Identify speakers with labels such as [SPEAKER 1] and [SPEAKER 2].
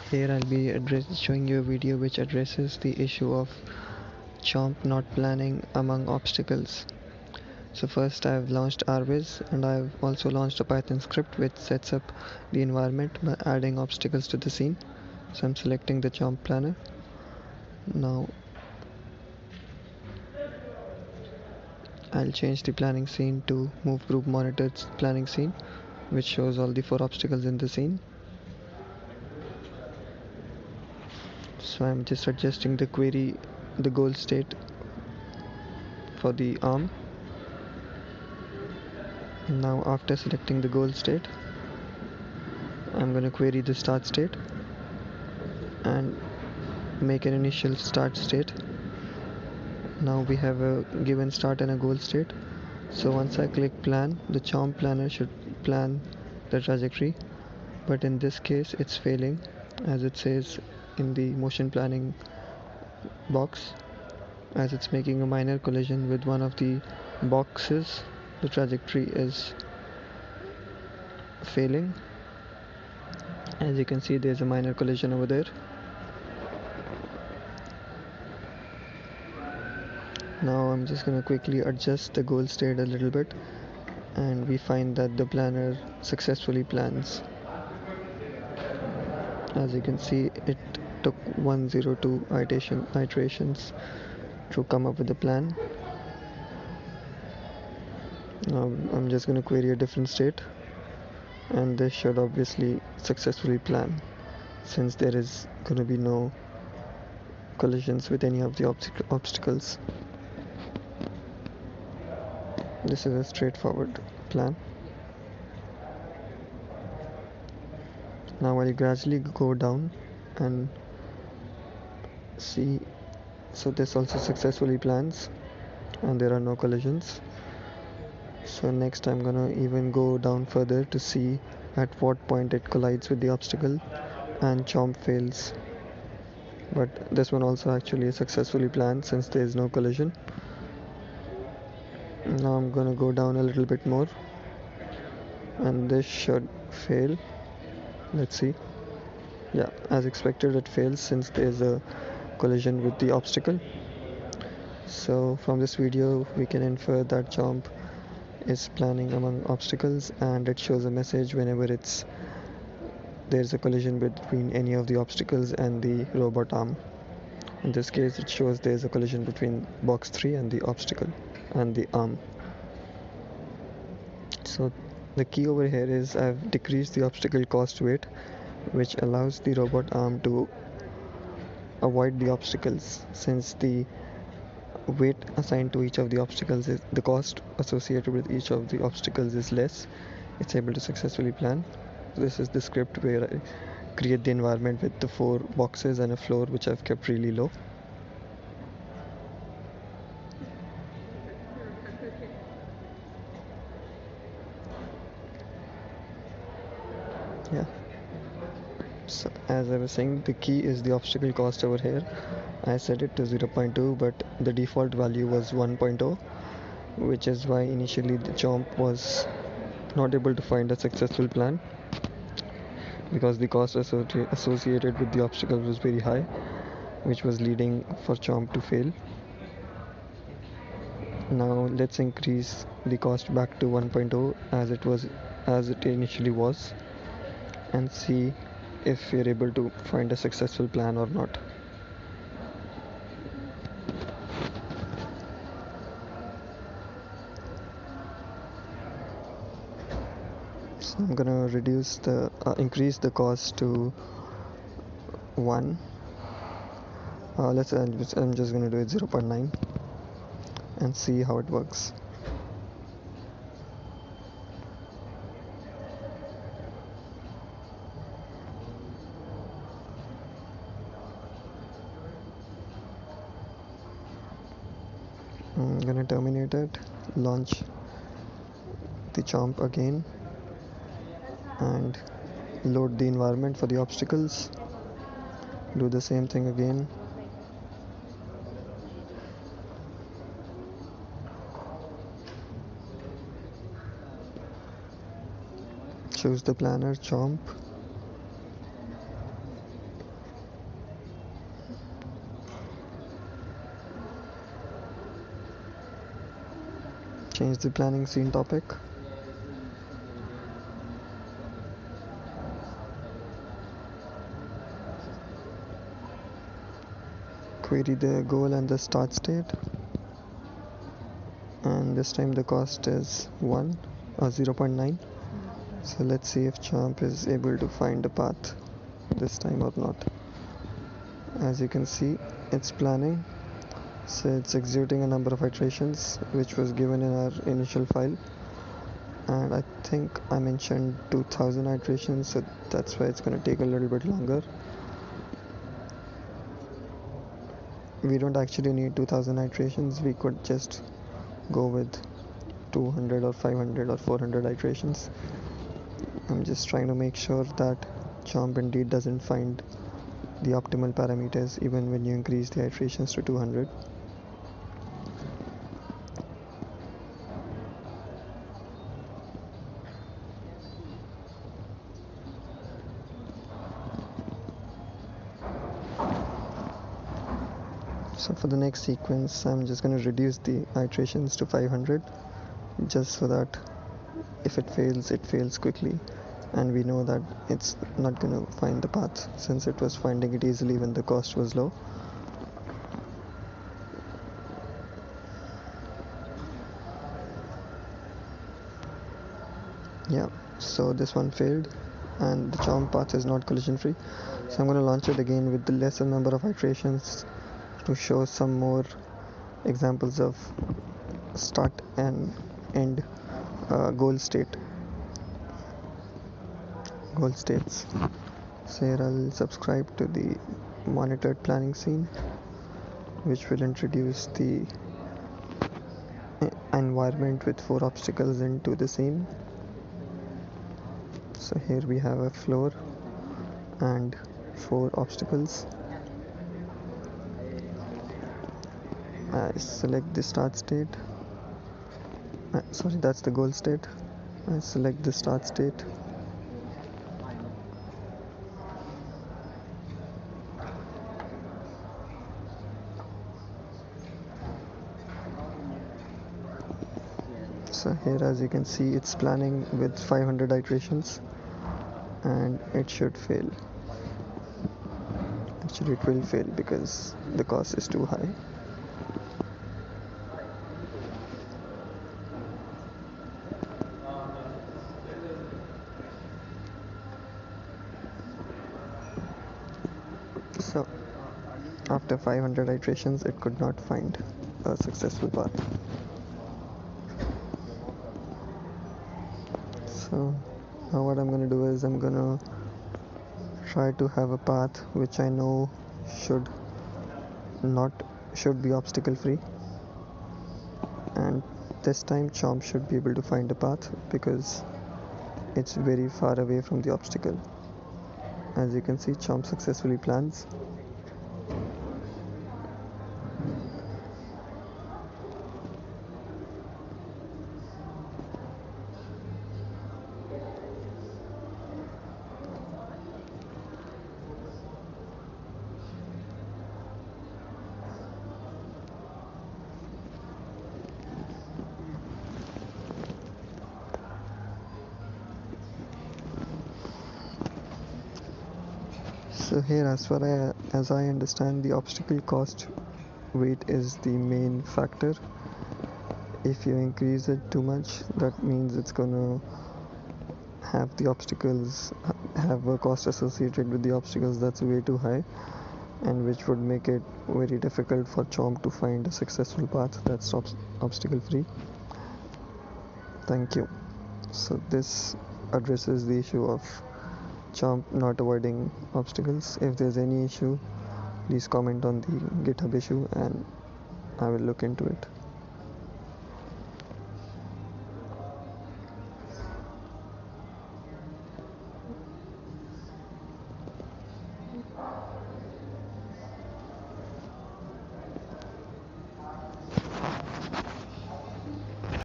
[SPEAKER 1] Here I'll be showing you a video which addresses the issue of CHOMP not planning among obstacles. So first I've launched rviz, and I've also launched a Python script which sets up the environment by adding obstacles to the scene. So I'm selecting the CHOMP planner. Now I'll change the planning scene to move group monitored planning scene, which shows all the 4 obstacles in the scene. So I'm just adjusting the goal state for the arm. Now after selecting the goal state, I'm going to query the start state and make an initial start state. Now we have a given start and a goal state. So once I click plan, the CHOMP planner should plan the trajectory, but in this case it's failing, as it says in the motion planning box. As it's making a minor collision with one of the boxes, the trajectory is failing. As you can see, there's a minor collision over there. Now I'm just going to quickly adjust the goal state a little bit, and we find that the planner successfully plans. As you can see, it took 102 iterations to come up with the plan. Now I'm just going to query a different state, and this should obviously successfully plan, since there is going to be no collisions with any of the obstacles. This is a straightforward plan. Now I'll gradually go down and see. So this also successfully plans and there are no collisions. So next I'm gonna even go down further to see at what point it collides with the obstacle and CHOMP fails. But this one also actually successfully planned since there is no collision. Now I'm gonna go down a little bit more, and this should fail. Let's see. Yeah, as expected it fails since there's a collision with the obstacle. So from this video we can infer that CHOMP is planning among obstacles, and it shows a message whenever there's a collision between any of the obstacles and the robot arm. In this case it shows there's a collision between box 3 and the obstacle and the arm. So the key over here is I've decreased the obstacle cost weight, which allows the robot arm to avoid the obstacles. Since the weight assigned to each of the obstacles is the cost associated with each of the obstacles is less, it's able to successfully plan. This is the script where I create the environment with the 4 boxes and a floor, which I've kept really low. Yeah, so as I was saying, the key is the obstacle cost over here. I set it to 0.2, but the default value was 1.0, which is why initially the CHOMP was not able to find a successful plan, because the cost associated with the obstacle was very high, which was leading for CHOMP to fail. Now let's increase the cost back to 1.0 as it initially was, and see if we're able to find a successful plan or not. So I'm gonna increase the cost to 1. I'm just gonna do it 0.9 and see how it works. I'm gonna terminate it, launch the CHOMP again, and load the environment for the obstacles. Do the same thing again. Choose the planner CHOMP, change the planning scene topic. Query the goal and the start state, and this time the cost is 0.9. So let's see if CHOMP is able to find a path this time or not. As you can see, it's planning, so it's executing a number of iterations which was given in our initial file, and I think I mentioned 2000 iterations, so that's why it's going to take a little bit longer. We don't actually need 2000 iterations, we could just go with 200 or 500 or 400 iterations. I'm just trying to make sure that CHOMP indeed doesn't find the optimal parameters even when you increase the iterations to 200. So for the next sequence, I'm just going to reduce the iterations to 500, just so that if it fails quickly, and we know that it's not going to find the path since it was finding it easily when the cost was low. Yeah, so this one failed and the CHOMP path is not collision free, so I'm going to launch it again with the lesser number of iterations to show some more examples of start and end goal states. So here I'll subscribe to the monitored planning scene, which will introduce the environment with 4 obstacles into the scene. So here we have a floor and 4 obstacles. I select the start state. Sorry, that's the goal state. I select the start state. So here, as you can see, it's planning with 500 iterations and it should fail. Actually, it will fail because the cost is too high. So after 500 iterations, it could not find a successful path. So now what I'm going to do is I'm going to try to have a path which I know should be obstacle free, and this time CHOMP should be able to find a path because it's very far away from the obstacle. As you can see, CHOMP successfully plans. So here, as far as I understand, the obstacle cost weight is the main factor. If you increase it too much, that means it's gonna have the obstacles have a cost associated with the obstacles that's way too high, and which would make it very difficult for CHOMP to find a successful path that's obstacle free. Thank you. So this addresses the issue of CHOMP not avoiding obstacles. If there's any issue, please comment on the GitHub issue and I will look into it.